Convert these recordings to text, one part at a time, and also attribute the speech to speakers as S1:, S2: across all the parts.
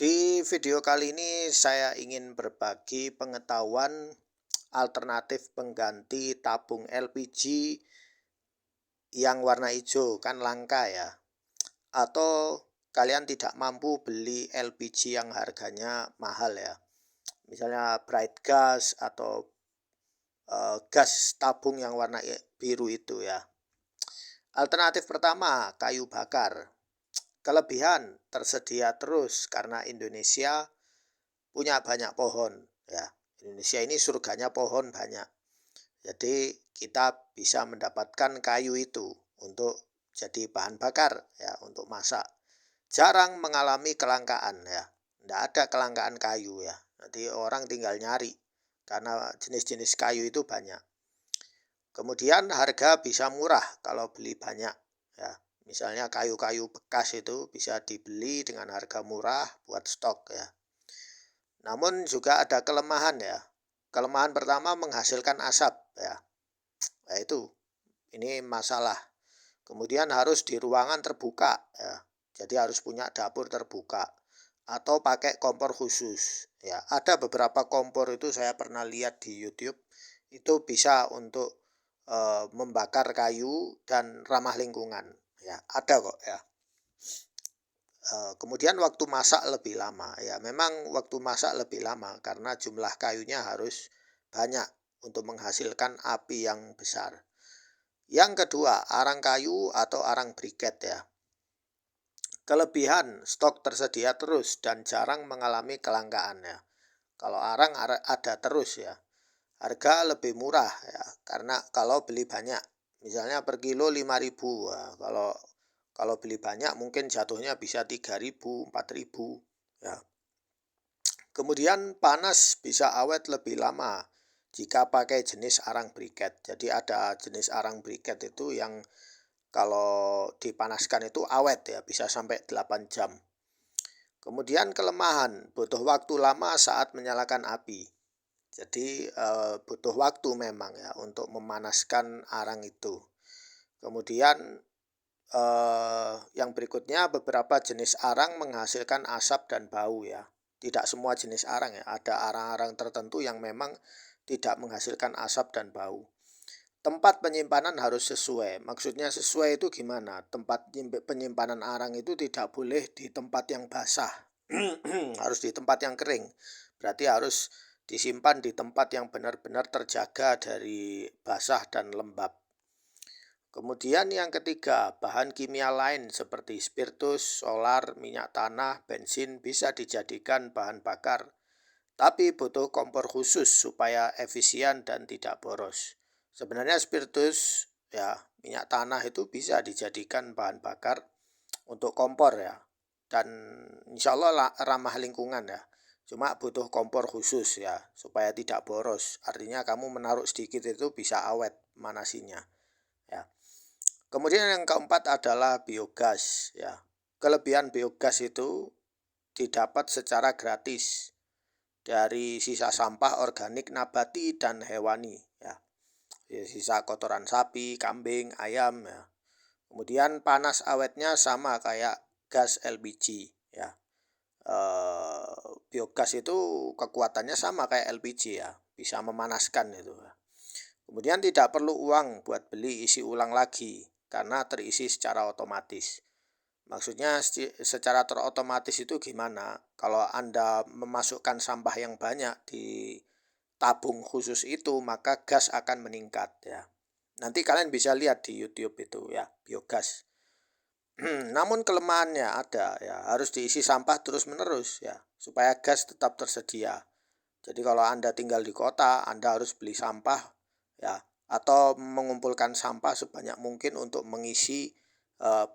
S1: Di video kali ini saya ingin berbagi pengetahuan alternatif pengganti tabung LPG yang warna hijau, kan langka ya. Atau kalian tidak mampu beli LPG yang harganya mahal ya. Misalnya bright gas atau gas tabung yang warna biru itu ya. Alternatif pertama, kayu bakar. Kelebihan tersedia terus karena Indonesia punya banyak pohon ya. Indonesia ini surganya pohon banyak. Jadi kita bisa mendapatkan kayu itu untuk jadi bahan bakar ya, untuk masak. Jarang mengalami kelangkaan ya. Tidak ada kelangkaan kayu ya. Nanti orang tinggal nyari karena jenis-jenis kayu itu banyak. Kemudian harga bisa murah kalau beli banyak ya. Misalnya kayu-kayu bekas itu bisa dibeli dengan harga murah buat stok ya. Namun juga ada kelemahan ya. Kelemahan pertama menghasilkan asap ya. Nah itu, ini masalah. Kemudian harus di ruangan terbuka ya. Jadi harus punya dapur terbuka atau pakai kompor khusus ya. Ada beberapa kompor itu saya pernah lihat di YouTube, itu bisa untuk membakar kayu dan ramah lingkungan ya. Ada kok ya. Kemudian waktu masak lebih lama ya, memang waktu masak lebih lama karena jumlah kayunya harus banyak untuk menghasilkan api yang besar. Yang kedua, arang kayu atau arang briket ya. Kelebihan, stok tersedia terus dan jarang mengalami kelangkaan ya. Kalau arang ada terus ya. Harga lebih murah ya, karena kalau beli banyak. Misalnya per kilo 5.000, ya, kalau beli banyak mungkin jatuhnya bisa 3.000, 4.000 ya. Kemudian panas bisa awet lebih lama jika pakai jenis arang briket. Jadi ada jenis arang briket itu yang kalau dipanaskan itu awet ya, bisa sampai 8 jam. Kemudian kelemahan, butuh waktu lama saat menyalakan api. Jadi butuh waktu memang ya untuk memanaskan arang itu. Kemudian yang berikutnya, beberapa jenis arang menghasilkan asap dan bau ya. Tidak semua jenis arang ya, ada arang-arang tertentu yang memang tidak menghasilkan asap dan bau. Tempat penyimpanan harus sesuai. Maksudnya sesuai itu gimana? Tempat penyimpanan arang itu tidak boleh di tempat yang basah. Harus di tempat yang kering. Berarti harus disimpan di tempat yang benar-benar terjaga dari basah dan lembab. Kemudian yang ketiga, bahan kimia lain seperti spiritus, solar, minyak tanah, bensin bisa dijadikan bahan bakar. Tapi butuh kompor khusus supaya efisien dan tidak boros. Sebenarnya spiritus ya, minyak tanah itu bisa dijadikan bahan bakar untuk kompor ya. Dan insya Allah ramah lingkungan ya. Cuma butuh kompor khusus ya, supaya tidak boros. Artinya kamu menaruh sedikit itu bisa awet manasinya ya. Kemudian yang keempat adalah biogas ya. Kelebihan biogas itu didapat secara gratis dari sisa sampah organik nabati dan hewani ya. Sisa kotoran sapi, kambing, ayam ya. Kemudian panas awetnya sama kayak gas LPG ya. Biogas itu kekuatannya sama kayak LPG ya, bisa memanaskan itu ya. Kemudian tidak perlu uang buat beli isi ulang lagi karena terisi secara otomatis. Maksudnya secara terotomatis itu gimana? Kalau Anda memasukkan sampah yang banyak di tabung khusus itu, maka gas akan meningkat ya. Nanti kalian bisa lihat di YouTube itu ya, biogas. Namun kelemahannya ada ya, harus diisi sampah terus-menerus ya, supaya gas tetap tersedia. Jadi kalau Anda tinggal di kota, Anda harus beli sampah ya, atau mengumpulkan sampah sebanyak mungkin untuk mengisi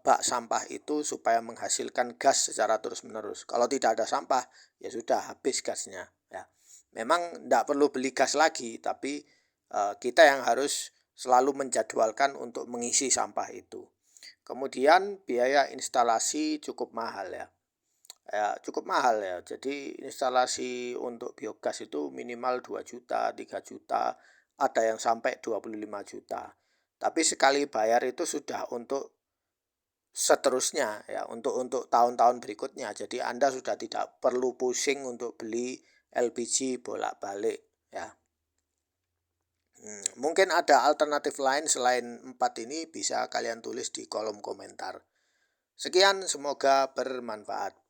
S1: bak sampah itu supaya menghasilkan gas secara terus-menerus. Kalau tidak ada sampah, ya sudah habis gasnya ya. Memang tidak perlu beli gas lagi, tapi kita yang harus selalu menjadwalkan untuk mengisi sampah itu. Kemudian biaya instalasi cukup mahal ya. Ya, cukup mahal ya. Jadi instalasi untuk biogas itu minimal 2 juta, 3 juta, ada yang sampai 25 juta. Tapi sekali bayar itu sudah untuk seterusnya ya untuk tahun-tahun berikutnya. Jadi Anda sudah tidak perlu pusing untuk beli LPG bolak-balik ya. Mungkin ada alternatif lain selain 4 ini bisa kalian tulis di kolom komentar. Sekian, semoga bermanfaat.